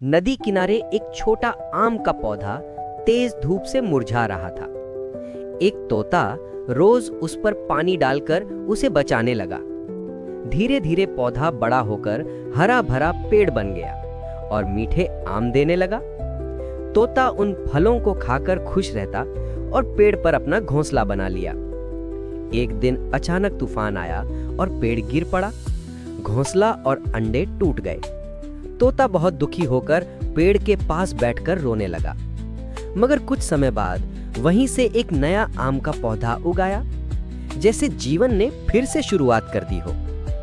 नदी किनारे एक छोटा आम का पौधा तेज धूप से मुरझा रहा था। एक तोता रोज उस पर पानी डालकर उसे बचाने लगा। धीरे धीरे पौधा बड़ा होकर हरा भरा पेड़ बन गया और मीठे आम देने लगा। तोता उन फलों को खाकर खुश रहता और पेड़ पर अपना घोंसला बना लिया। एक दिन अचानक तूफान आया और पेड़ गिर पड़ा। घोंसला और अंडे टूट गए। तोता बहुत दुखी होकर पेड़ के पास बैठकर रोने लगा। मगर कुछ समय बाद वहीं से एक नया आम का पौधा उगाया, जैसे जीवन ने फिर से शुरुआत कर दी हो।